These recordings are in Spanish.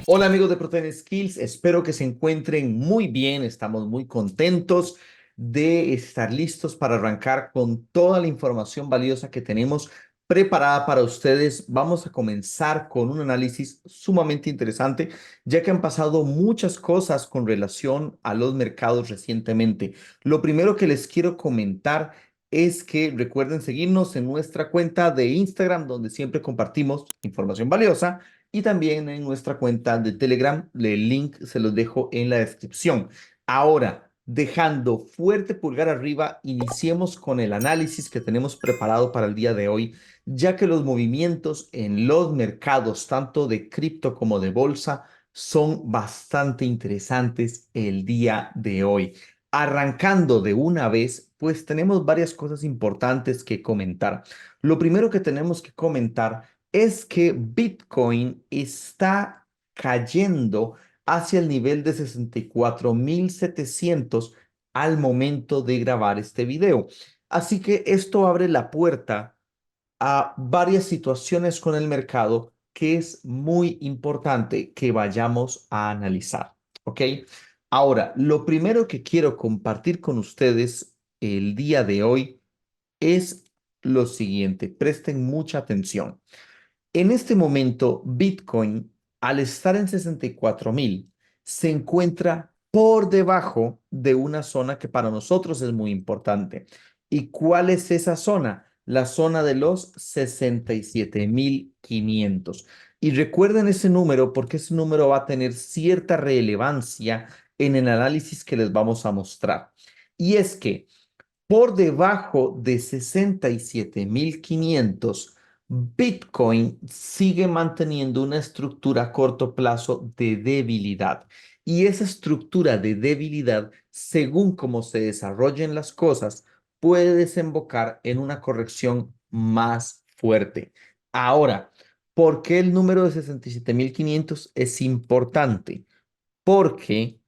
Hola amigos de Protein Skills, espero que se encuentren muy bien, estamos muy contentos de estar listos para arrancar con toda la información valiosa que tenemos preparada para ustedes. Vamos a comenzar con un análisis sumamente interesante, ya que han pasado muchas cosas con relación a los mercados recientemente. Lo primero que les quiero comentar es que recuerden seguirnos en nuestra cuenta de Instagram, donde siempre compartimos información valiosa y también en nuestra cuenta de Telegram. El link se los dejo en la descripción. Ahora, dejando fuerte pulgar arriba, iniciemos con el análisis que tenemos preparado para el día de hoy, ya que los movimientos en los mercados, tanto de cripto como de bolsa, son bastante interesantes el día de hoy. Arrancando de una vez, pues tenemos varias cosas importantes que comentar. Lo primero que tenemos que comentar es que Bitcoin está cayendo hacia el nivel de 64.700 al momento de grabar este video. Así que esto abre la puerta a varias situaciones con el mercado que es muy importante que vayamos a analizar. ¿Ok? Ahora, lo primero que quiero compartir con ustedes el día de hoy es lo siguiente. Presten mucha atención. En este momento, Bitcoin, al estar en 64.000, se encuentra por debajo de una zona que para nosotros es muy importante. ¿Y cuál es esa zona? La zona de los 67.500. Y recuerden ese número porque ese número va a tener cierta relevancia en el análisis que les vamos a mostrar. Y es que por debajo de 67.500, Bitcoin sigue manteniendo una estructura a corto plazo de debilidad. Y esa estructura de debilidad, según cómo se desarrollen las cosas, puede desembocar en una corrección más fuerte. Ahora, ¿por qué el número de 67.500 es importante? Porque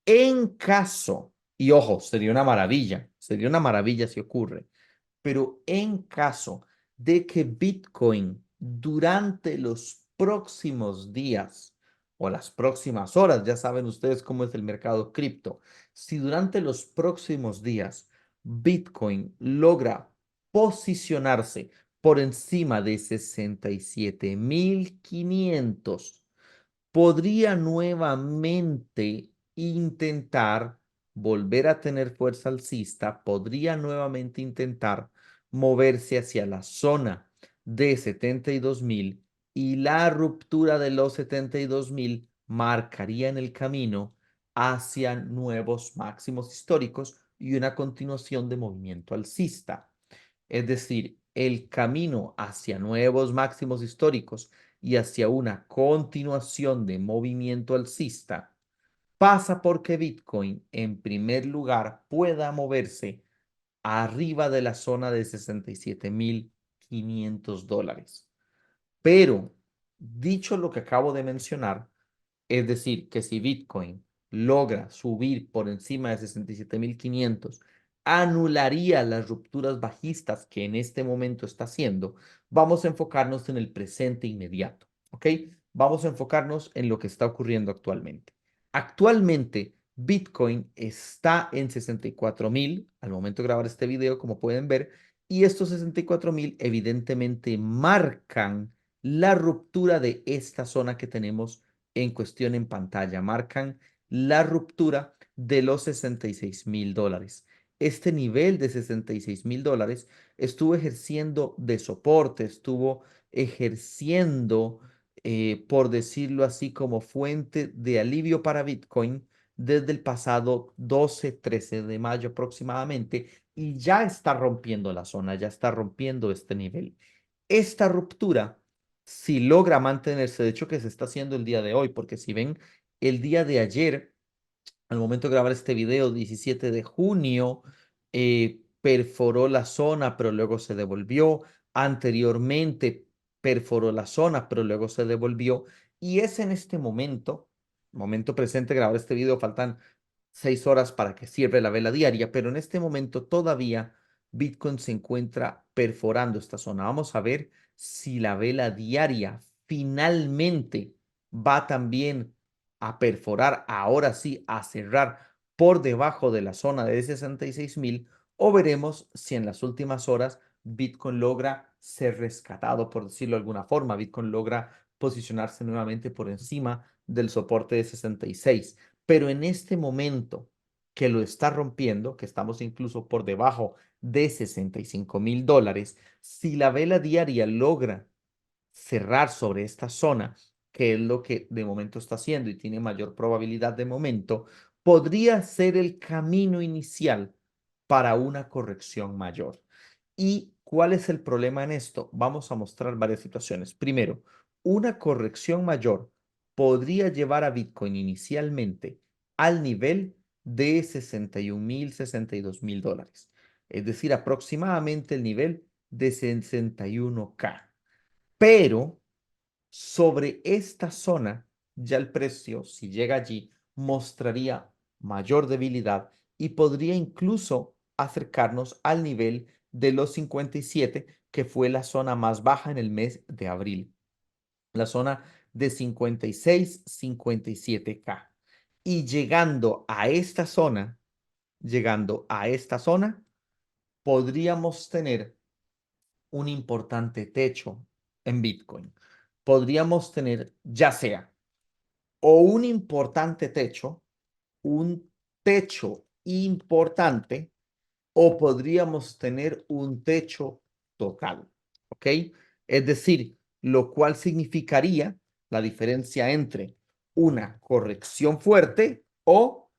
en caso, y ojo, sería una maravilla si ocurre, pero en caso de que Bitcoin durante los próximos días o las próximas horas, ya saben ustedes cómo es el mercado cripto, si durante los próximos días Bitcoin logra posicionarse por encima de 67.500, podría nuevamente intentar volver a tener fuerza alcista, podría nuevamente intentar moverse hacia la zona de 72.000 y la ruptura de los 72.000 marcaría en el camino hacia nuevos máximos históricos y una continuación de movimiento alcista. Es decir, el camino hacia nuevos máximos históricos y hacia una continuación de movimiento alcista pasa porque Bitcoin, en primer lugar, pueda moverse arriba de la zona de 67.500 dólares. Pero, dicho lo que acabo de mencionar, es decir, que si Bitcoin logra subir por encima de 67.500, anularía las rupturas bajistas que en este momento está haciendo. Vamos a enfocarnos en el presente inmediato, ¿ok? Vamos a enfocarnos en lo que está ocurriendo actualmente. Actualmente, Bitcoin está en 64.000 al momento de grabar este video, como pueden ver, y estos 64.000 evidentemente marcan la ruptura de esta zona que tenemos en cuestión en pantalla. Marcan la ruptura de los 66.000 dólares. Este nivel de 66.000 dólares estuvo ejerciendo de soporte, estuvo ejerciendo, por decirlo así, como fuente de alivio para Bitcoin desde el pasado 12-13 de mayo aproximadamente y ya está rompiendo la zona, ya está rompiendo este nivel. Esta ruptura, si logra mantenerse, de hecho que se está haciendo el día de hoy, porque si ven el día de ayer, al momento de grabar este video, 17 de junio, perforó la zona, pero luego se devolvió. Anteriormente perforó la zona, pero luego se devolvió. Y es en este momento presente, grabar este video, faltan 6 horas para que cierre la vela diaria, pero en este momento todavía Bitcoin se encuentra perforando esta zona. Vamos a ver si la vela diaria finalmente va también a perforar, ahora sí, a cerrar por debajo de la zona de 66,000, o veremos si en las últimas horas Bitcoin logra ser rescatado, por decirlo de alguna forma. Bitcoin logra posicionarse nuevamente por encima del soporte de 66. Pero en este momento que lo está rompiendo, que estamos incluso por debajo de $65,000, si la vela diaria logra cerrar sobre esta zona, que es lo que de momento está haciendo y tiene mayor probabilidad de momento, podría ser el camino inicial para una corrección mayor. ¿Y cuál es el problema en esto? Vamos a mostrar varias situaciones. Primero, una corrección mayor podría llevar a Bitcoin inicialmente al nivel de 61,000, $62,000, es decir, aproximadamente el nivel de 61K. Pero sobre esta zona, ya el precio, si llega allí, mostraría mayor debilidad y podría incluso acercarnos al nivel de los 57, que fue la zona más baja en el mes de abril, la zona de 56, 57K. Y llegando a esta zona, podríamos tener un importante techo en Bitcoin. Podríamos tener ya sea o un importante techo, un techo importante, o podríamos tener un techo total, ¿ok? Es decir, lo cual significaría la diferencia entre una corrección fuerte o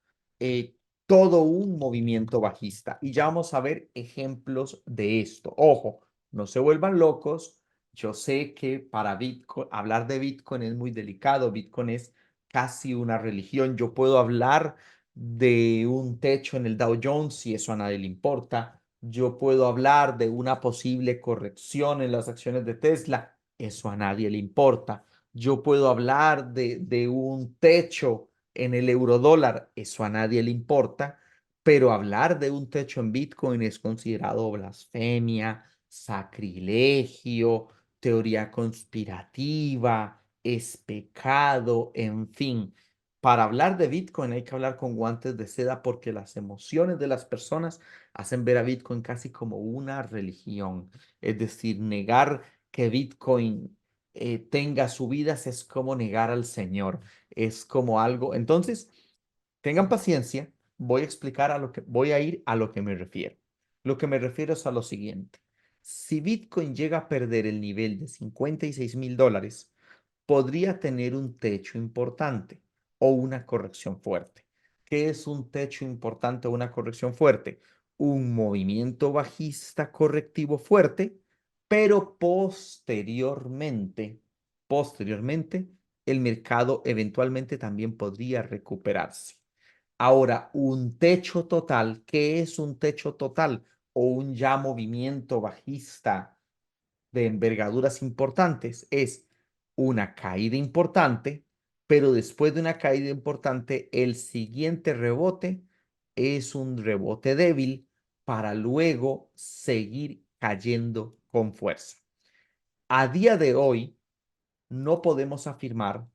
todo un movimiento bajista. Y ya vamos a ver ejemplos de esto. Ojo, no se vuelvan locos. Yo sé que para Bitcoin, hablar de Bitcoin es muy delicado. Bitcoin es casi una religión. Yo puedo hablar de un techo en el Dow Jones y eso a nadie le importa. Yo puedo hablar de una posible corrección en las acciones de Tesla, eso a nadie le importa. Yo puedo hablar de un techo en el eurodólar, eso a nadie le importa, pero hablar de un techo en Bitcoin es considerado blasfemia, sacrilegio, teoría conspirativa, es pecado, en fin. Para hablar de Bitcoin hay que hablar con guantes de seda porque las emociones de las personas hacen ver a Bitcoin casi como una religión. Es decir, negar que Bitcoin tenga subidas es como negar al Señor. Es como algo. Entonces, tengan paciencia. Voy a ir a lo que me refiero. Lo que me refiero es a lo siguiente. Si Bitcoin llega a perder el nivel de $56,000, podría tener un techo importante o una corrección fuerte. ¿Qué es un techo importante o una corrección fuerte? Un movimiento bajista correctivo fuerte, pero posteriormente, el mercado eventualmente también podría recuperarse. Ahora, un techo total, ¿qué es un techo total? O un ya movimiento bajista de envergaduras importantes es una caída importante, pero después de una caída importante, el siguiente rebote es un rebote débil para luego seguir cayendo con fuerza. A día de hoy, no podemos afirmar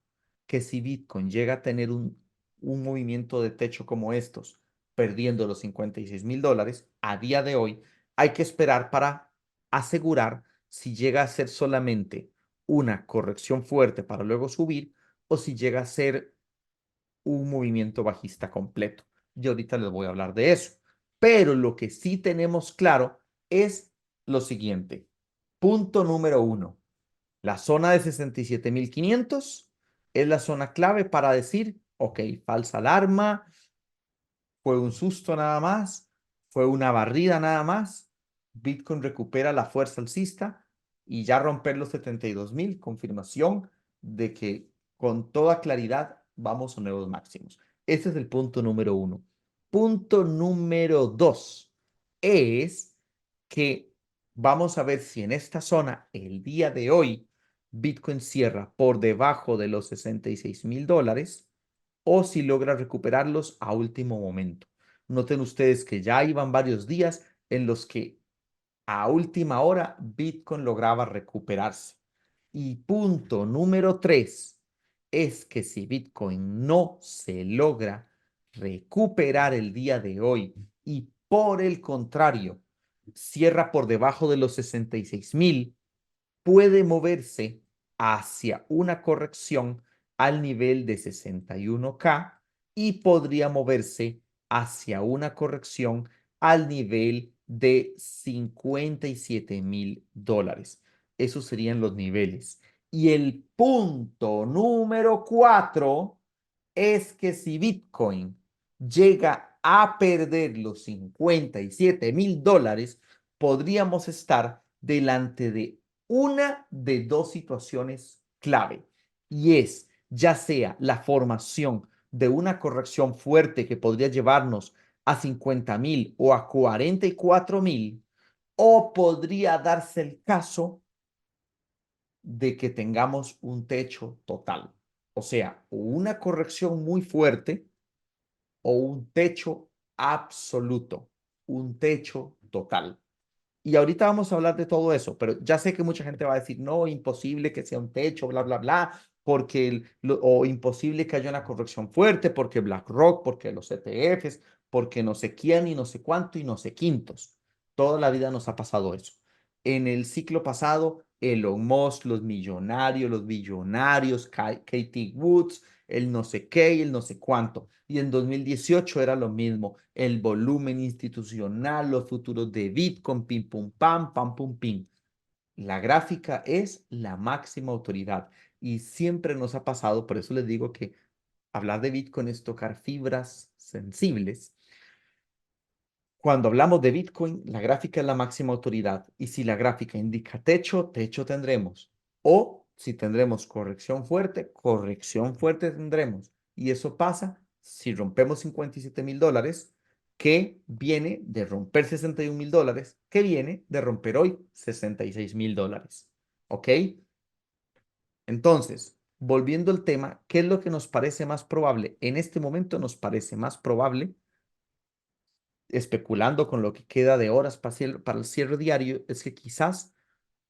que si Bitcoin llega a tener un movimiento de techo como estos, perdiendo los $56,000, a día de hoy hay que esperar para asegurar si llega a ser solamente una corrección fuerte para luego subir o si llega a ser un movimiento bajista completo. Yo ahorita les voy a hablar de eso. Pero lo que sí tenemos claro es lo siguiente. Punto número uno. La zona de 67,500 es la zona clave para decir, ok, falsa alarma, fue un susto nada más, fue una barrida nada más. Bitcoin recupera la fuerza alcista y ya romper los 72,000, confirmación de que con toda claridad vamos a nuevos máximos. Este es el punto número uno. Punto número dos es que vamos a ver si en esta zona, el día de hoy, Bitcoin cierra por debajo de los $66,000 o si logra recuperarlos a último momento. Noten ustedes que ya iban varios días en los que a última hora Bitcoin lograba recuperarse. Y punto número tres, es que si Bitcoin no se logra recuperar el día de hoy y por el contrario cierra por debajo de los 66,000, puede moverse hacia una corrección al nivel de 61K y podría moverse hacia una corrección al nivel de $57,000. Esos serían los niveles. Y el punto número 4 es que si Bitcoin llega a perder los $57,000, podríamos estar delante de una de dos situaciones clave, y es ya sea la formación de una corrección fuerte que podría llevarnos a 50,000 o a 44,000, o podría darse el caso de que tengamos un techo total, o sea, una corrección muy fuerte o un techo absoluto, un techo total. Y ahorita vamos a hablar de todo eso, pero ya sé que mucha gente va a decir, no, imposible que sea un techo, bla, bla, bla, porque o imposible que haya una corrección fuerte, porque BlackRock, porque los ETFs, porque no sé quién y no sé cuánto y no sé quintos. Toda la vida nos ha pasado eso. En el ciclo pasado, Elon Musk, los millonarios, los billonarios, Katie Woods, el no sé qué y el no sé cuánto. Y en 2018 era lo mismo, el volumen institucional, los futuros de Bitcoin, pim, pum, pam, pum, pim. La gráfica es la máxima autoridad y siempre nos ha pasado, por eso les digo que hablar de Bitcoin es tocar fibras sensibles. Cuando hablamos de Bitcoin, la gráfica es la máxima autoridad y si la gráfica indica techo, techo tendremos. O si tendremos corrección fuerte tendremos. Y eso pasa si rompemos $57,000, que viene de romper $61,000, que viene de romper hoy $66,000. ¿Ok? Entonces, volviendo al tema, ¿qué es lo que nos parece más probable? En este momento nos parece más probable, especulando con lo que queda de horas para el cierre diario, es que quizás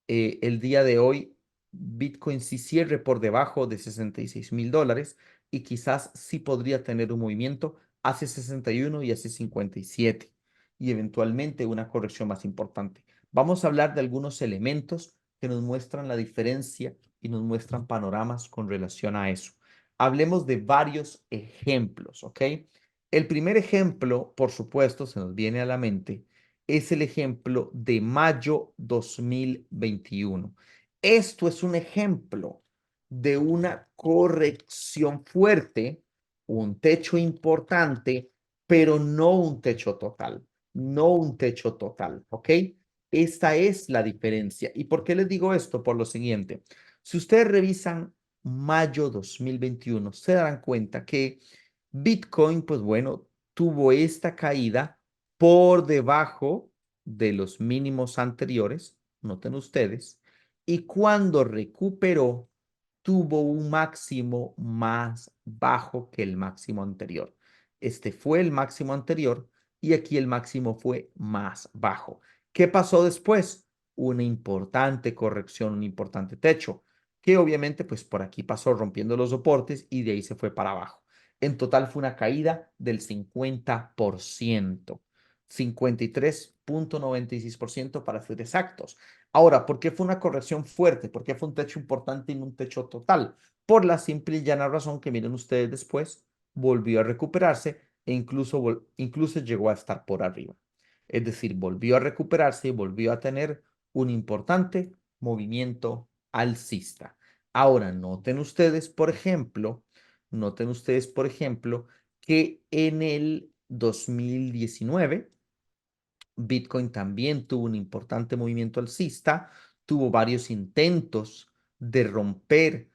el día de hoy Bitcoin sí cierre por debajo de $66,000 y quizás sí podría tener un movimiento hacia 61 y hacia 57 y eventualmente una corrección más importante. Vamos a hablar de algunos elementos que nos muestran la diferencia y nos muestran panoramas con relación a eso. Hablemos de varios ejemplos, ¿ok? El primer ejemplo, por supuesto, se nos viene a la mente, es el ejemplo de mayo 2021. Esto es un ejemplo de una corrección fuerte, un techo importante, pero no un techo total, no un techo total, ¿ok? Esta es la diferencia. ¿Y por qué les digo esto? Por lo siguiente, si ustedes revisan mayo 2021, se darán cuenta que Bitcoin, pues bueno, tuvo esta caída por debajo de los mínimos anteriores, noten ustedes, y cuando recuperó, tuvo un máximo más bajo que el máximo anterior. Este fue el máximo anterior y aquí el máximo fue más bajo. ¿Qué pasó después? Una importante corrección, un importante techo, que obviamente pues por aquí pasó rompiendo los soportes y de ahí se fue para abajo. En total fue una caída del 50%, 53,96% para ser exactos. Ahora, ¿por qué fue una corrección fuerte? ¿Por qué fue un techo importante y no un techo total? Por la simple y llana razón que miren ustedes después, volvió a recuperarse e incluso llegó a estar por arriba. Es decir, volvió a recuperarse y volvió a tener un importante movimiento alcista. Ahora, noten ustedes, por ejemplo, que en el 2019 Bitcoin también tuvo un importante movimiento alcista, tuvo varios intentos de romper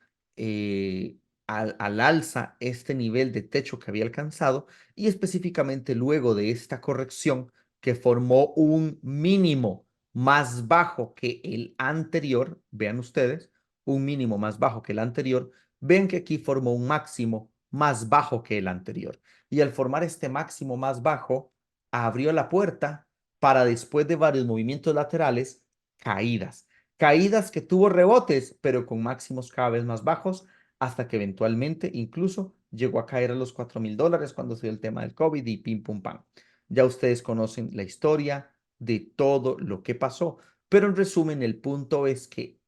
al alza este nivel de techo que había alcanzado y específicamente luego de esta corrección que formó un mínimo más bajo que el anterior, vean ustedes, un mínimo más bajo que el anterior, ven que aquí formó un máximo más bajo que el anterior. Y al formar este máximo más bajo, abrió la puerta para después de varios movimientos laterales, caídas. Caídas que tuvo rebotes, pero con máximos cada vez más bajos, hasta que eventualmente incluso llegó a caer a los $4,000 cuando se dio el tema del COVID y pim pum pam. Ya ustedes conocen la historia de todo lo que pasó, pero en resumen el punto es que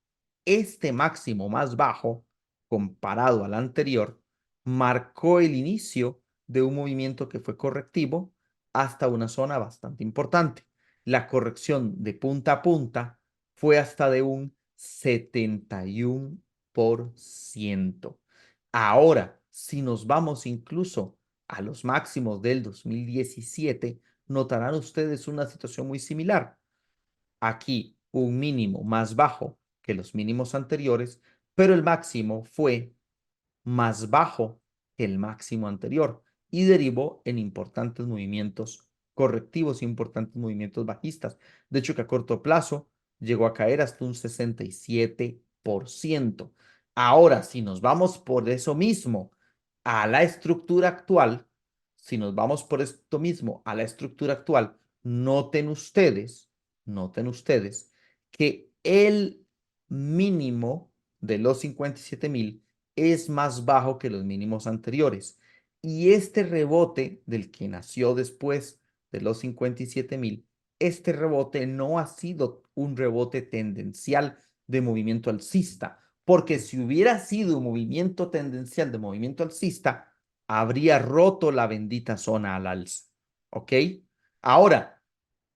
este máximo más bajo comparado al anterior marcó el inicio de un movimiento que fue correctivo hasta una zona bastante importante. La corrección de punta a punta fue hasta de un 71%. Ahora, si nos vamos incluso a los máximos del 2017, notarán ustedes una situación muy similar. Aquí un mínimo más bajo que los mínimos anteriores, pero el máximo fue más bajo que el máximo anterior y derivó en importantes movimientos correctivos, importantes movimientos bajistas. De hecho, que a corto plazo llegó a caer hasta un 67%. Ahora, si nos vamos por eso mismo a la estructura actual, si nos vamos por esto mismo a la estructura actual, noten ustedes que el mínimo de los 57,000 es más bajo que los mínimos anteriores. Y este rebote del que nació después de los 57,000, este rebote no ha sido un rebote tendencial de movimiento alcista, porque si hubiera sido un movimiento tendencial de movimiento alcista, habría roto la bendita zona al alza. ¿Ok? Ahora,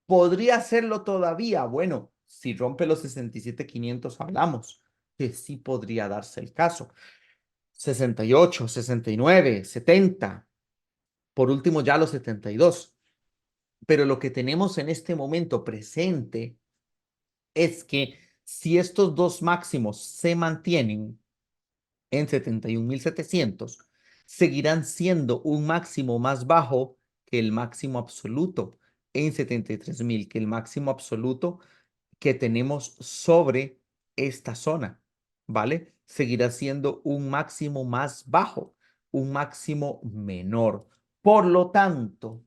¿podría hacerlo todavía? Bueno, si rompe los 67,500 hablamos que sí podría darse el caso. 68, 69, 70, por último ya los 72. Pero lo que tenemos en este momento presente es que si estos dos máximos se mantienen en 71,700, seguirán siendo un máximo más bajo que el máximo absoluto en 73,000, que el máximo absoluto que tenemos sobre esta zona, ¿vale? Seguirá siendo un máximo más bajo, un máximo menor. Por lo tanto,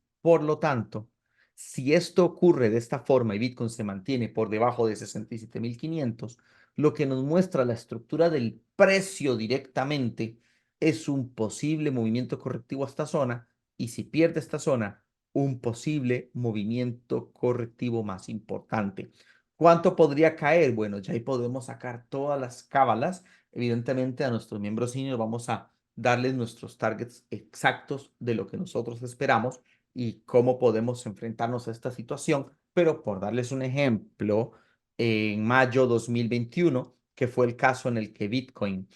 si esto ocurre de esta forma y Bitcoin se mantiene por debajo de 67,500, lo que nos muestra la estructura del precio directamente es un posible movimiento correctivo a esta zona y si pierde esta zona, un posible movimiento correctivo más importante. ¿Cuánto podría caer? Bueno, ya ahí podemos sacar todas las cábalas. Evidentemente a nuestros miembros senior vamos a darles nuestros targets exactos de lo que nosotros esperamos y cómo podemos enfrentarnos a esta situación. Pero por darles un ejemplo, en mayo 2021, que fue el caso en el que Bitcoin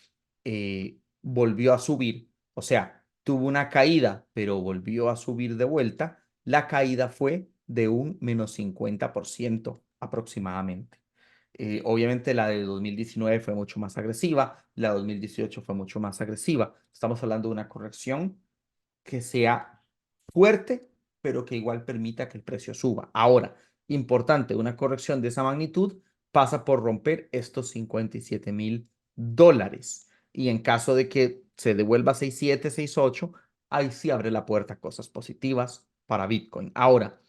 volvió a subir, o sea, tuvo una caída, pero volvió a subir de vuelta, la caída fue de un menos 50% aproximadamente. Obviamente la de 2019 fue mucho más agresiva, la de 2018 fue mucho más agresiva. Estamos hablando de una corrección que sea fuerte, pero que igual permita que el precio suba. Ahora, importante, una corrección de esa magnitud pasa por romper estos $57,000. Y en caso de que se devuelva 67, 68, ahí sí abre la puerta a cosas positivas para Bitcoin. Ahora,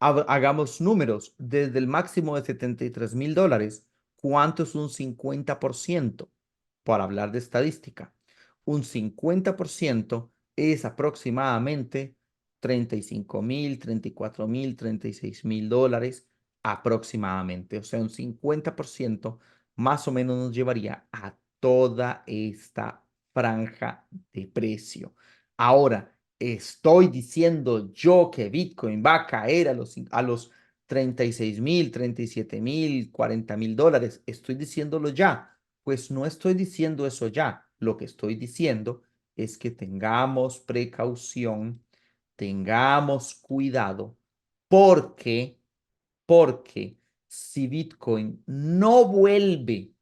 hagamos números. Desde el máximo de $73,000, ¿cuánto es un 50%? Para hablar de estadística, un 50% es aproximadamente 35,000, 34,000, $36,000 aproximadamente. O sea, un 50% más o menos nos llevaría a toda esta franja de precio. Ahora, ¿estoy diciendo yo que Bitcoin va a caer a los 36,000, 37,000, $40,000? Estoy diciéndolo ya. Pues no estoy diciendo eso ya. Lo que estoy diciendo es que tengamos precaución, tengamos cuidado, porque, porque si Bitcoin no vuelve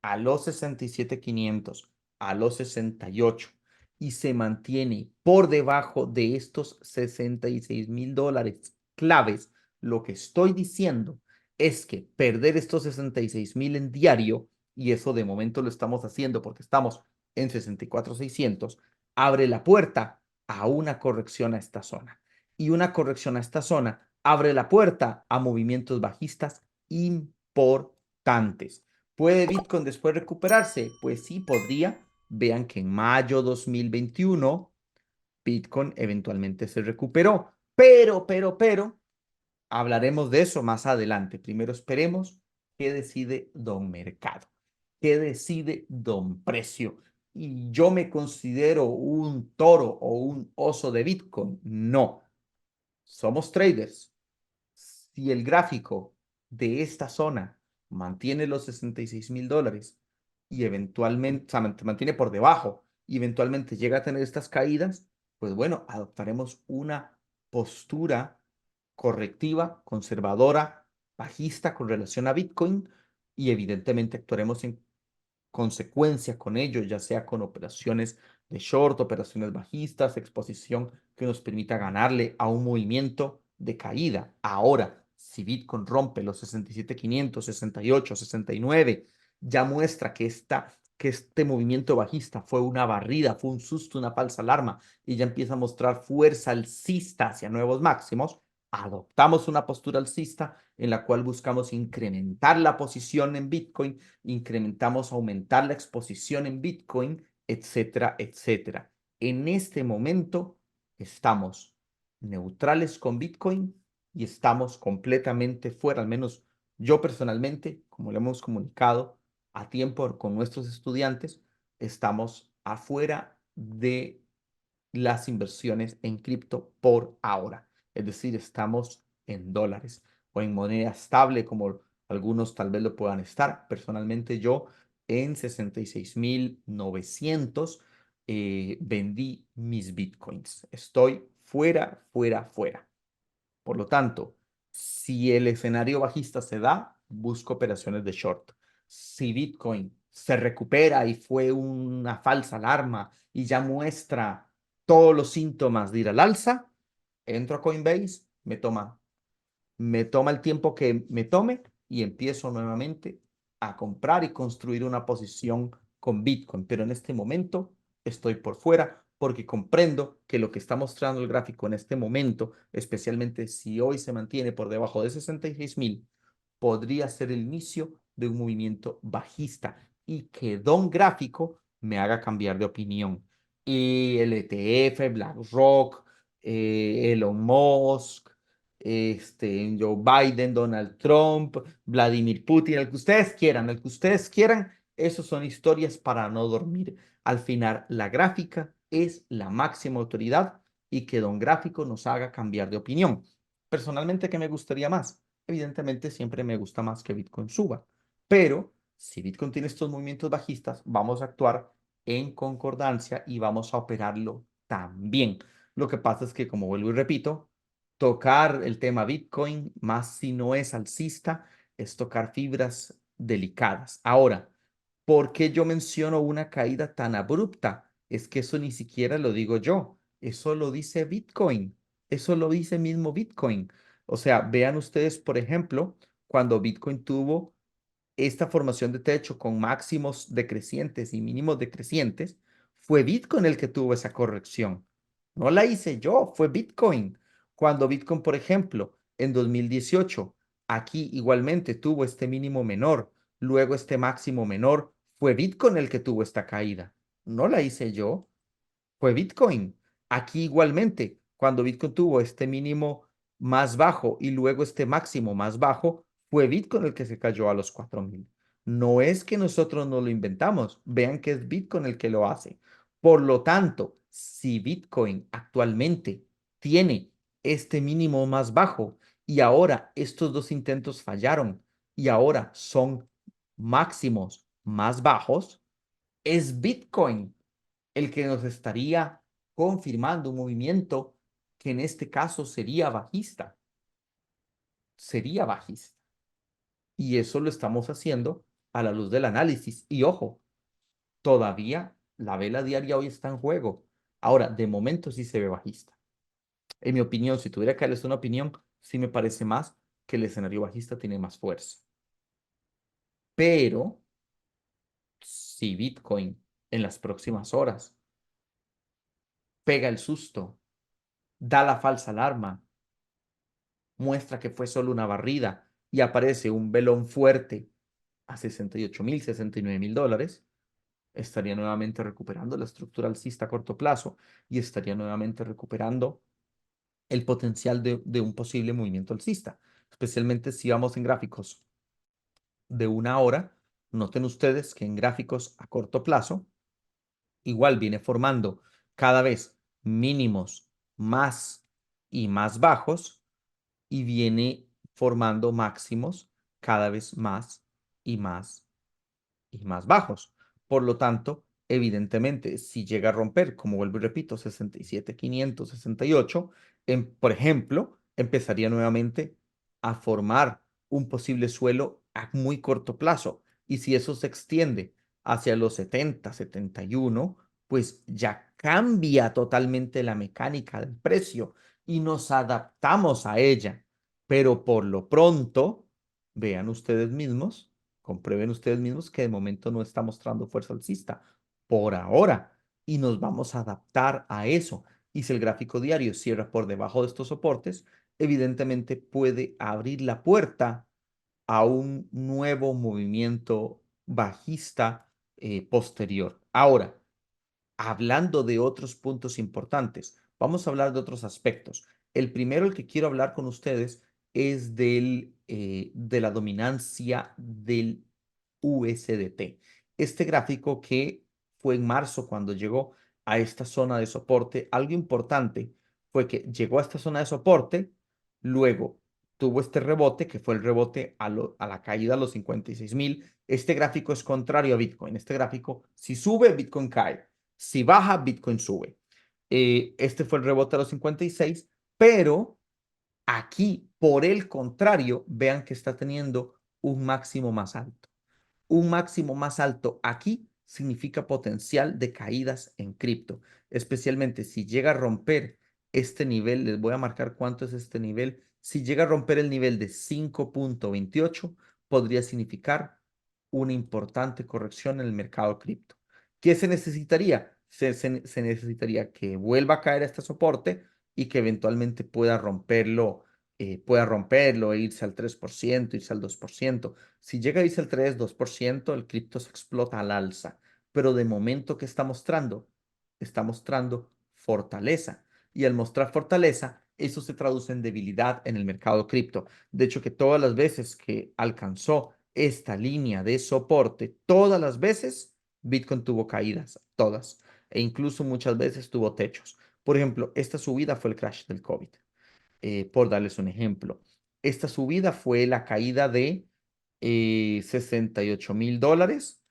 a los 67,500, a los 68 y se mantiene por debajo de estos $66,000 claves, lo que estoy diciendo es que perder estos 66,000 en diario, y eso de momento lo estamos haciendo porque estamos en 64,600, abre la puerta a una corrección a esta zona. Y una corrección a esta zona abre la puerta a movimientos bajistas importantes. ¿Puede Bitcoin después recuperarse? Pues sí, podría. Vean que en mayo 2021 Bitcoin eventualmente se recuperó. Pero, hablaremos de eso más adelante. Primero esperemos qué decide Don Mercado, qué decide Don Precio. ¿Y yo me considero un toro o un oso de Bitcoin? No, somos traders. Si el gráfico de esta zona mantiene los $66,000 y eventualmente, o sea, mantiene por debajo y eventualmente llega a tener estas caídas, pues bueno, adoptaremos una postura correctiva, conservadora, bajista con relación a Bitcoin y evidentemente actuaremos en consecuencia con ello, ya sea con operaciones de short, operaciones bajistas, exposición que nos permita ganarle a un movimiento de caída. Ahora, si Bitcoin rompe los 67,500, 68, 69, ya muestra que este movimiento bajista fue una barrida, fue un susto, una falsa alarma, y ya empieza a mostrar fuerza alcista hacia nuevos máximos. Adoptamos una postura alcista en la cual buscamos incrementar la posición en Bitcoin, incrementamos, aumentar la exposición en Bitcoin, etcétera, etcétera. En este momento estamos neutrales con Bitcoin y estamos completamente fuera, al menos yo personalmente, como lo hemos comunicado a tiempo con nuestros estudiantes, estamos afuera de las inversiones en cripto por ahora. Es decir, estamos en dólares o en moneda estable como algunos tal vez lo puedan estar. Personalmente yo en 66,900 vendí mis bitcoins. Estoy fuera, fuera, fuera. Por lo tanto, si el escenario bajista se da, busco operaciones de short. Si Bitcoin se recupera y fue una falsa alarma y ya muestra todos los síntomas de ir al alza, entro a Coinbase, me toma el tiempo que me tome y empiezo nuevamente a comprar y construir una posición con Bitcoin. Pero en este momento estoy por fuera porque comprendo que lo que está mostrando el gráfico en este momento, especialmente si hoy se mantiene por debajo de 66,000, podría ser el inicio de un movimiento bajista y que Don Gráfico me haga cambiar de opinión. Y el ETF, BlackRock, Elon Musk, Joe Biden, Donald Trump, Vladimir Putin, el que ustedes quieran, esos son historias para no dormir. Al final, la gráfica es la máxima autoridad y que Don Gráfico nos haga cambiar de opinión. Personalmente, ¿qué me gustaría más? Evidentemente, siempre me gusta más que Bitcoin suba, pero si Bitcoin tiene estos movimientos bajistas, vamos a actuar en concordancia y vamos a operarlo también. Lo que pasa es que, como vuelvo y repito, tocar el tema Bitcoin, más si no es alcista, es tocar fibras delicadas. Ahora, ¿por qué yo menciono una caída tan abrupta? Es que eso ni siquiera lo digo yo, eso lo dice Bitcoin, eso lo dice mismo Bitcoin. O sea, vean ustedes, por ejemplo, cuando Bitcoin tuvo esta formación de techo con máximos decrecientes y mínimos decrecientes, fue Bitcoin el que tuvo esa corrección. No la hice yo, fue Bitcoin. Cuando Bitcoin, por ejemplo, en 2018, aquí igualmente tuvo este mínimo menor, luego este máximo menor, fue Bitcoin el que tuvo esta caída. No la hice yo, fue Bitcoin. Aquí igualmente, cuando Bitcoin tuvo este mínimo más bajo y luego este máximo más bajo, fue Bitcoin el que se cayó a los 4,000. No es que nosotros no lo inventamos, vean que es Bitcoin el que lo hace. Por lo tanto, si Bitcoin actualmente tiene este mínimo más bajo y ahora estos dos intentos fallaron y ahora son máximos más bajos, es Bitcoin el que nos estaría confirmando un movimiento que en este caso sería bajista. Y eso lo estamos haciendo a la luz del análisis. Y ojo, todavía la vela diaria hoy está en juego. Ahora, de momento sí se ve bajista. En mi opinión, si tuviera que darles una opinión, sí me parece más que el escenario bajista tiene más fuerza. Pero si Bitcoin en las próximas horas pega el susto, da la falsa alarma, muestra que fue solo una barrida y aparece un velón fuerte a 68.000, 69.000 dólares, estaría nuevamente recuperando la estructura alcista a corto plazo y estaría nuevamente recuperando el potencial de un posible movimiento alcista, especialmente si vamos en gráficos de una hora. Noten ustedes que en gráficos a corto plazo, igual viene formando cada vez mínimos más y más bajos y viene formando máximos cada vez más y más y más bajos. Por lo tanto, evidentemente, si llega a romper, como vuelvo y repito, 67.568, por ejemplo, empezaría nuevamente a formar un posible suelo a muy corto plazo. Y si eso se extiende hacia los 70, 71, pues ya cambia totalmente la mecánica del precio y nos adaptamos a ella. Pero por lo pronto, vean ustedes mismos, comprueben ustedes mismos que de momento no está mostrando fuerza alcista por ahora y nos vamos a adaptar a eso. Y si el gráfico diario cierra por debajo de estos soportes, evidentemente puede abrir la puerta a un nuevo movimiento bajista posterior. Ahora, hablando de otros puntos importantes, vamos a hablar de otros aspectos. El primero, el que quiero hablar con ustedes, es de la dominancia del USDT. Este gráfico que fue en marzo cuando llegó a esta zona de soporte, algo importante fue que llegó a esta zona de soporte, luego tuvo este rebote, que fue el rebote a la caída a los 56.000. Este gráfico es contrario a Bitcoin. Este gráfico, si sube, Bitcoin cae. Si baja, Bitcoin sube. Este fue el rebote a los 56, pero aquí, por el contrario, vean que está teniendo un máximo más alto. Un máximo más alto aquí significa potencial de caídas en cripto, especialmente si llega a romper este nivel. Les voy a marcar cuánto es este nivel. Si llega a romper el nivel de 5.28, podría significar una importante corrección en el mercado cripto. ¿Qué se necesitaría? Se necesitaría que vuelva a caer este soporte y que eventualmente pueda romperlo e irse al 3%, irse al 2%. Si llega a irse al 3, 2%, el cripto se explota al alza. Pero de momento, ¿qué está mostrando? Está mostrando fortaleza. Y al mostrar fortaleza, eso se traduce en debilidad en el mercado cripto. De hecho, que todas las veces que alcanzó esta línea de soporte, todas las veces Bitcoin tuvo caídas, todas. E incluso muchas veces tuvo techos. Por ejemplo, esta subida fue el crash del COVID, por darles un ejemplo. Esta subida fue la caída de 68.000 dólares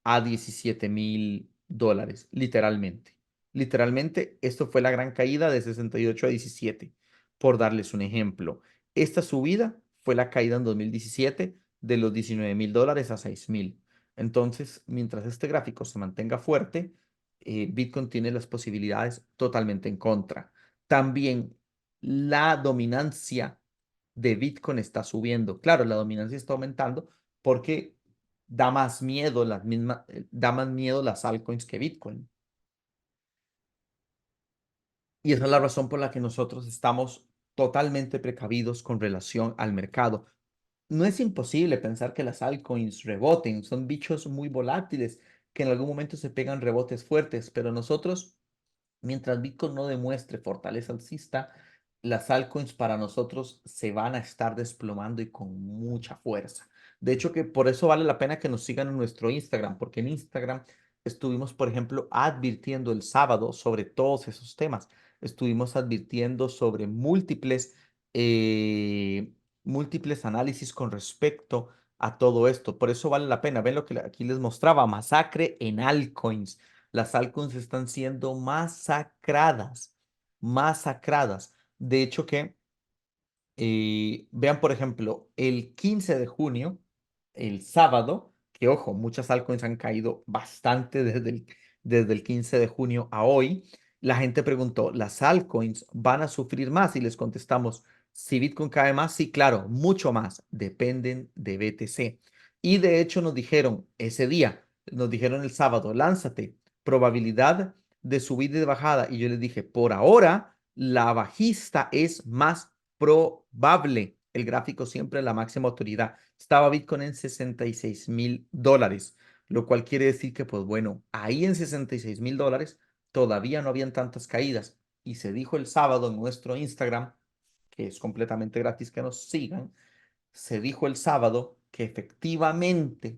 a 17.000 dólares, literalmente. Literalmente, esto fue la gran caída de 68 a 17, por darles un ejemplo. Esta subida fue la caída en 2017 de los 19.000 dólares a 6.000. Entonces, mientras este gráfico se mantenga fuerte, Bitcoin tiene las posibilidades totalmente en contra. También la dominancia de Bitcoin está subiendo. Claro, la dominancia está aumentando porque da más miedo las altcoins que Bitcoin. Y esa es la razón por la que nosotros estamos totalmente precavidos con relación al mercado. No es imposible pensar que las altcoins reboten, son bichos muy volátiles que en algún momento se pegan rebotes fuertes, pero nosotros, mientras Bitcoin no demuestre fortaleza alcista, las altcoins para nosotros se van a estar desplomando y con mucha fuerza. De hecho, que por eso vale la pena que nos sigan en nuestro Instagram, porque en Instagram estuvimos, por ejemplo, advirtiendo el sábado sobre todos esos temas. Estuvimos advirtiendo sobre múltiples análisis con respecto a todo esto. Por eso vale la pena. Ven lo que aquí les mostraba, masacre en altcoins. Las altcoins están siendo masacradas, masacradas. De hecho que, vean por ejemplo, el 15 de junio, el sábado, que ojo, muchas altcoins han caído bastante desde el 15 de junio a hoy. La gente preguntó, ¿las altcoins van a sufrir más? Y les contestamos, si Bitcoin cae más, sí, claro, mucho más, dependen de BTC. Y de hecho nos dijeron ese día, nos dijeron el sábado, lánzate, probabilidad de subida y de bajada. Y yo les dije, por ahora, la bajista es más probable. el gráfico siempre la máxima autoridad. Estaba Bitcoin en $66,000, lo cual quiere decir que, pues bueno, ahí en $66,000 todavía no habían tantas caídas. Y se dijo el sábado en nuestro Instagram, que es completamente gratis que nos sigan, se dijo el sábado que efectivamente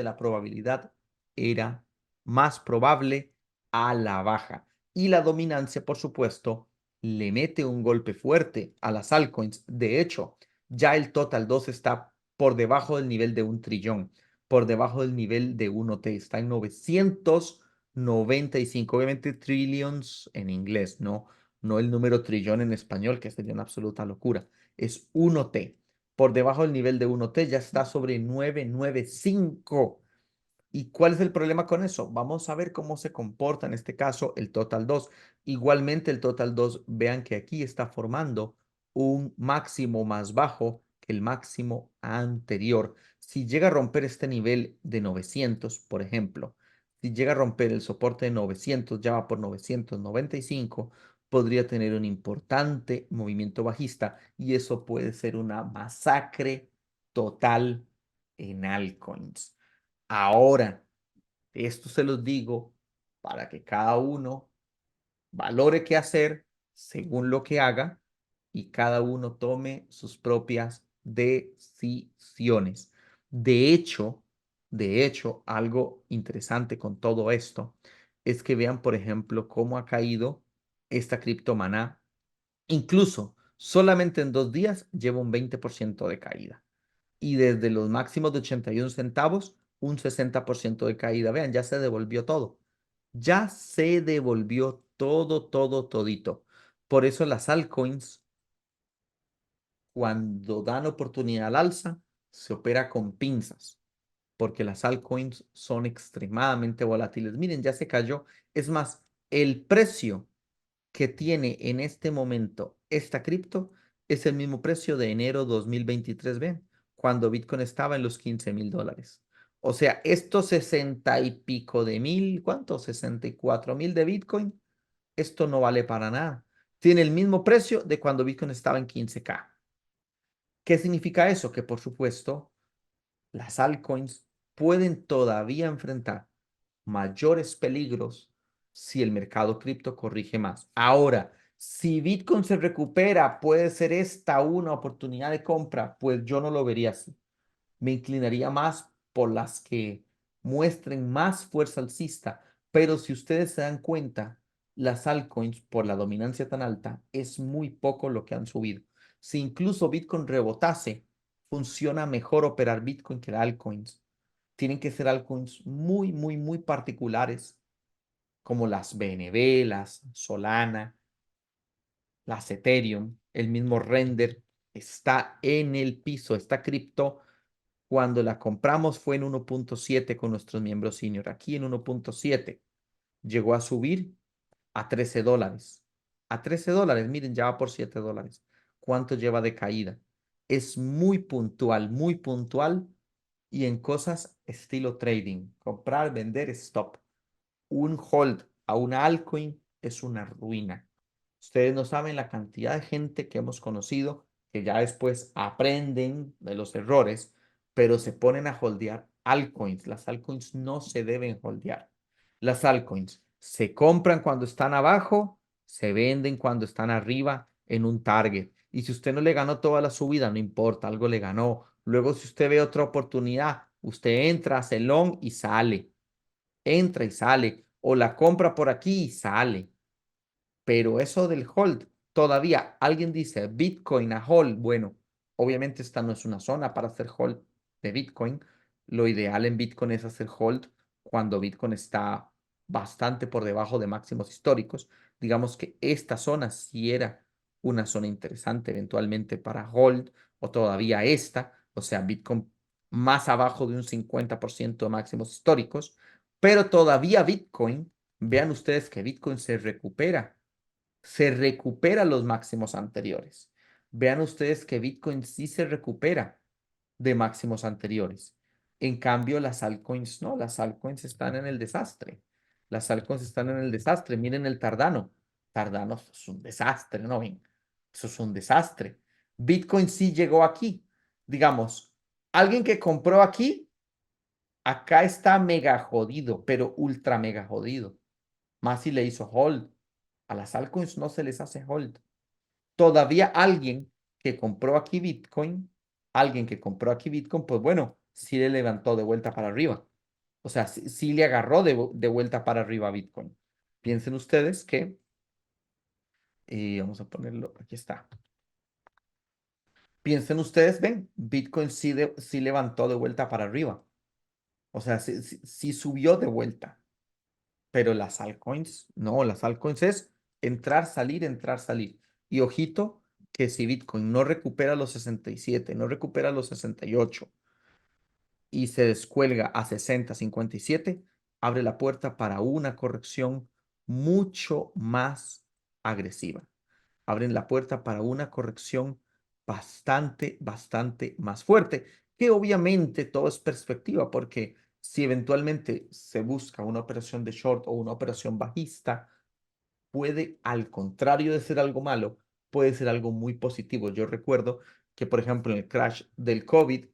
la probabilidad era más probable a la baja. Y la dominancia, por supuesto, le mete un golpe fuerte a las altcoins. De hecho, ya el total 2 está por debajo del nivel de 1 trillón, por debajo del nivel de 1T, está en 995. Obviamente trillions en inglés, no el número trillón en español, que sería una absoluta locura. Es 1T. Por debajo del nivel de 1T ya está sobre 995. ¿Y cuál es el problema con eso? Vamos a ver cómo se comporta en este caso el Total 2. Igualmente el Total 2, vean que aquí está formando un máximo más bajo que el máximo anterior. Si llega a romper este nivel de 900, por ejemplo, si llega a romper el soporte de 900, ya va por 995, podría tener un importante movimiento bajista y eso puede ser una masacre total en altcoins. Ahora, esto se los digo para que cada uno valore qué hacer según lo que haga y cada uno tome sus propias decisiones. De hecho, algo interesante con todo esto es que vean, por ejemplo, cómo ha caído esta criptomaná. Incluso solamente en 2 días lleva un 20% de caída y desde los máximos de 81 centavos, un 60% de caída. Vean, ya se devolvió todo. Ya se devolvió todo, todo, todito. Por eso las altcoins, cuando dan oportunidad al alza, se opera con pinzas, porque las altcoins son extremadamente volátiles. Miren, ya se cayó. Es más, el precio que tiene en este momento esta cripto es el mismo precio de enero 2023, ¿ven? Cuando Bitcoin estaba en los $15,000. O sea, estos 60 y pico de mil, ¿cuánto? 64,000 de Bitcoin, esto no vale para nada. Tiene el mismo precio de cuando Bitcoin estaba en 15K. ¿Qué significa eso? Que por supuesto, las altcoins pueden todavía enfrentar mayores peligros si el mercado cripto corrige más. Ahora, si Bitcoin se recupera, puede ser esta una oportunidad de compra, pues yo no lo vería así. Me inclinaría más por las que muestren más fuerza alcista, pero si ustedes se dan cuenta, las altcoins por la dominancia tan alta es muy poco lo que han subido. Si incluso Bitcoin rebotase, funciona mejor operar Bitcoin que las altcoins. Tienen que ser altcoins muy, muy, muy particulares, como las BNB, las Solana, las Ethereum, el mismo Render está en el piso. Esta cripto, cuando la compramos fue en 1.7 con nuestros miembros senior. Aquí en 1.7 llegó a subir a $13. A $13, miren, ya va por $7. ¿Cuánto lleva de caída? Es muy puntual y en cosas estilo trading. Comprar, vender, stop. Un hold a una altcoin es una ruina. Ustedes no saben la cantidad de gente que hemos conocido que ya después aprenden de los errores, pero se ponen a holdear altcoins. Las altcoins no se deben holdear. Las altcoins se compran cuando están abajo, se venden cuando están arriba en un target. Y si usted no le ganó toda la subida, no importa, algo le ganó. Luego, si usted ve otra oportunidad, usted entra, hace long y sale. Entra y sale. O la compra por aquí y sale. Pero eso del hold, todavía alguien dice Bitcoin a hold. Bueno, obviamente esta no es una zona para hacer hold de Bitcoin. Lo ideal en Bitcoin es hacer hold cuando Bitcoin está bastante por debajo de máximos históricos. Digamos que esta zona sí era una zona interesante eventualmente para hold, o todavía esta, o sea, Bitcoin más abajo de un 50% de máximos históricos, pero todavía Bitcoin, vean ustedes que Bitcoin se recupera los máximos anteriores. Vean ustedes que Bitcoin sí se recupera de máximos anteriores. En cambio, las altcoins no, las altcoins están en el desastre. Las altcoins están en el desastre. Miren el Cardano. Cardano es un desastre, ¿no ven? Eso es un desastre. Bitcoin sí llegó aquí. Digamos, alguien que compró aquí, acá está mega jodido, pero ultra mega jodido. Más si le hizo hold. A las altcoins no se les hace hold. Todavía alguien que compró aquí Bitcoin, pues bueno, sí le levantó de vuelta para arriba. O sea, sí, sí le agarró de vuelta para arriba a Bitcoin. Piensen ustedes que, vamos a ponerlo, aquí está. Piensen ustedes, ven, Bitcoin sí, sí levantó de vuelta para arriba. O sea, sí, sí subió de vuelta. Pero las altcoins, no, las altcoins es entrar, salir, entrar, salir. Y ojito, que si Bitcoin no recupera los 67, no recupera los 68 y se descuelga a 60, 57, abre la puerta para una corrección mucho más agresiva. Abren la puerta para una corrección bastante, bastante más fuerte, que obviamente todo es perspectiva, porque si eventualmente se busca una operación de short o una operación bajista, puede, al contrario de ser algo malo, puede ser algo muy positivo. Yo recuerdo que, por ejemplo, en el crash del COVID,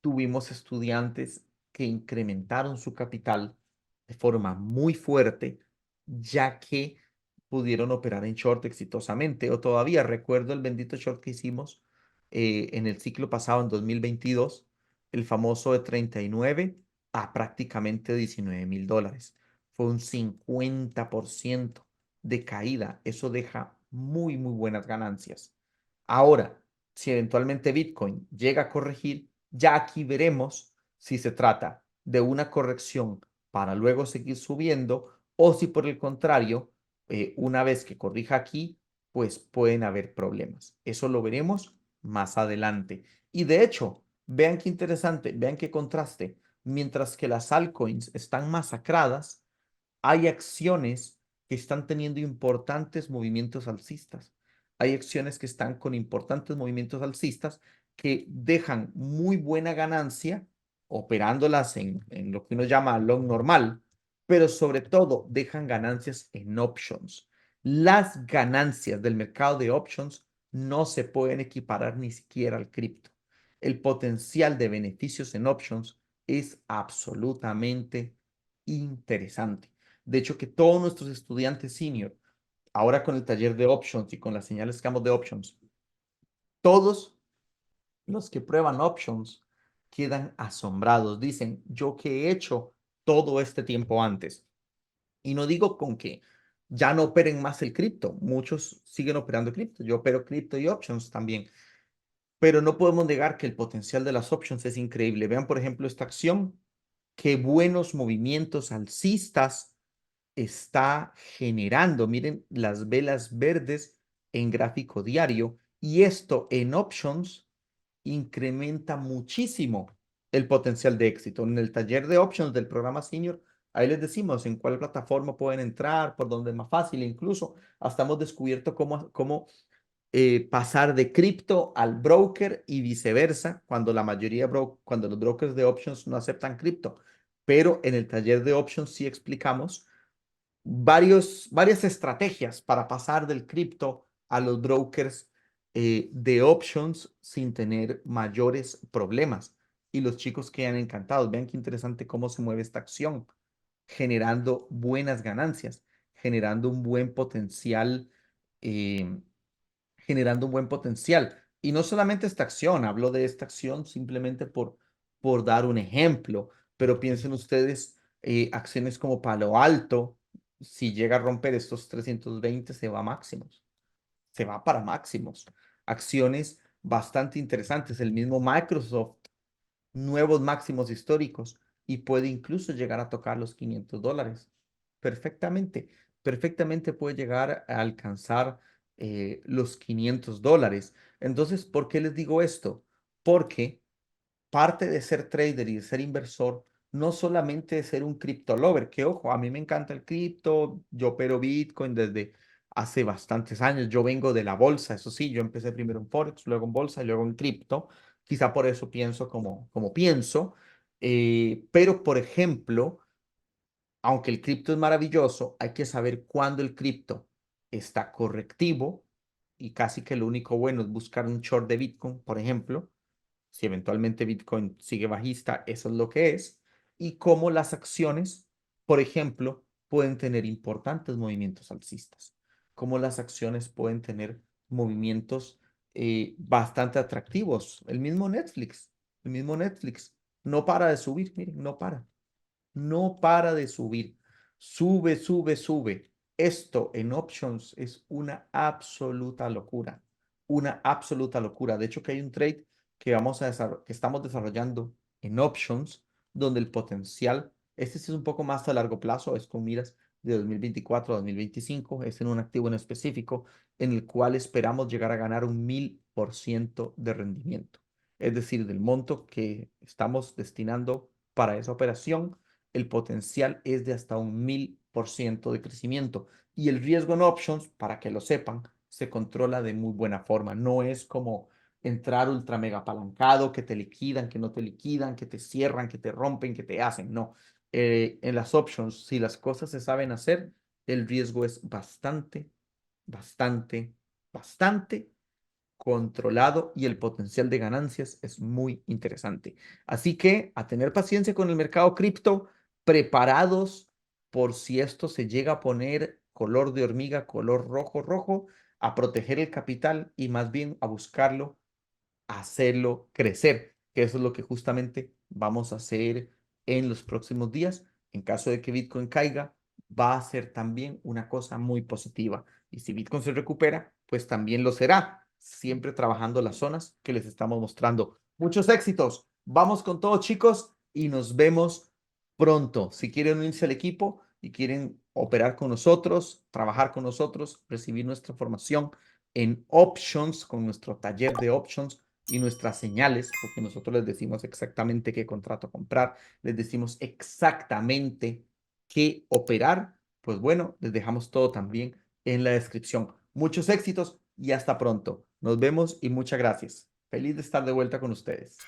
tuvimos estudiantes que incrementaron su capital de forma muy fuerte, ya que pudieron operar en short exitosamente. O todavía recuerdo el bendito short que hicimos en el ciclo pasado, en 2022, el famoso de 39 a prácticamente $19,000. Fue un 50% de caída. Eso deja muy, muy buenas ganancias. Ahora, si eventualmente Bitcoin llega a corregir, ya aquí veremos si se trata de una corrección para luego seguir subiendo o si por el contrario, una vez que corrija aquí, pues pueden haber problemas. Eso lo veremos más adelante. Y de hecho, vean qué interesante, vean qué contraste. Mientras que las altcoins están masacradas, hay acciones que están teniendo importantes movimientos alcistas. Hay acciones que están con importantes movimientos alcistas que dejan muy buena ganancia operándolas en lo que uno llama long normal, pero sobre todo dejan ganancias en options. Las ganancias del mercado de options no se pueden equiparar ni siquiera al cripto. El potencial de beneficios en options es absolutamente interesante. De hecho, que todos nuestros estudiantes senior, ahora con el taller de options y con las señales que damos de options, todos los que prueban options quedan asombrados. Dicen, yo que he hecho todo este tiempo antes. Y no digo con que ya no operen más el cripto. Muchos siguen operando cripto. Yo opero cripto y options también. Pero no podemos negar que el potencial de las options es increíble. Vean, por ejemplo, esta acción. Qué buenos movimientos alcistas está generando. Miren las velas verdes en gráfico diario y esto en options incrementa muchísimo el potencial de éxito. En el taller de options del programa senior, ahí les decimos en cuál plataforma pueden entrar, por dónde es más fácil, incluso hasta hemos descubierto cómo pasar de cripto al broker y viceversa, cuando cuando los brokers de options no aceptan cripto. Pero en el taller de options sí explicamos varias estrategias para pasar del cripto a los brokers de options sin tener mayores problemas. Y los chicos quedan encantados. Vean qué interesante cómo se mueve esta acción, generando buenas ganancias, generando un buen potencial eh, generando un buen potencial. Y no solamente esta acción, hablo de esta acción simplemente por dar un ejemplo, pero piensen ustedes, acciones como Palo Alto, si llega a romper estos 320 se va a máximos, se va para máximos. Acciones bastante interesantes, el mismo Microsoft nuevos máximos históricos y puede incluso llegar a tocar los $500. Perfectamente, perfectamente puede llegar a alcanzar los $500. Entonces, ¿por qué les digo esto? Porque parte de ser trader y de ser inversor, no solamente de ser un cripto lover, que ojo, a mí me encanta el cripto, yo opero Bitcoin desde hace bastantes años, yo vengo de la bolsa, eso sí, yo empecé primero en Forex, luego en bolsa y luego en cripto, quizá por eso pienso como pienso, pero por ejemplo, aunque el cripto es maravilloso, hay que saber cuándo el cripto está correctivo y casi que lo único bueno es buscar un short de Bitcoin, por ejemplo, si eventualmente Bitcoin sigue bajista, eso es lo que es, y cómo las acciones, por ejemplo, pueden tener importantes movimientos alcistas, cómo las acciones pueden tener movimientos bastante atractivos. El mismo Netflix, no para de subir, miren, no para de subir. Sube, sube, sube. Esto en options es una absoluta locura. Una absoluta locura. De hecho, que hay un trade que estamos desarrollando en options, donde el potencial, este sí es un poco más a largo plazo, es con miras de 2024 a 2025, es en un activo en específico, en el cual esperamos llegar a ganar un 1000% de rendimiento. Es decir, del monto que estamos destinando para esa operación, el potencial es de hasta un 1000% de crecimiento. Y el riesgo en options, para que lo sepan, se controla de muy buena forma. No es como entrar ultra mega apalancado, que te liquidan, que no te liquidan, que te cierran, que te rompen, que te hacen. No. En las options, si las cosas se saben hacer, el riesgo es bastante, bastante, bastante controlado y el potencial de ganancias es muy interesante. Así que a tener paciencia con el mercado cripto, preparados por si esto se llega a poner color de hormiga, color rojo, rojo, a proteger el capital y más bien a buscarlo, hacerlo crecer, que eso es lo que justamente vamos a hacer en los próximos días. En caso de que Bitcoin caiga, va a ser también una cosa muy positiva. Y si Bitcoin se recupera, pues también lo será, siempre trabajando las zonas que les estamos mostrando. Muchos éxitos. Vamos con todo, chicos, y nos vemos pronto. Si quieren unirse al equipo y quieren operar con nosotros, trabajar con nosotros, recibir nuestra formación en options, con nuestro taller de options, y nuestras señales, porque nosotros les decimos exactamente qué contrato comprar, les decimos exactamente qué operar, pues bueno, les dejamos todo también en la descripción. Muchos éxitos y hasta pronto. Nos vemos y muchas gracias. Feliz de estar de vuelta con ustedes.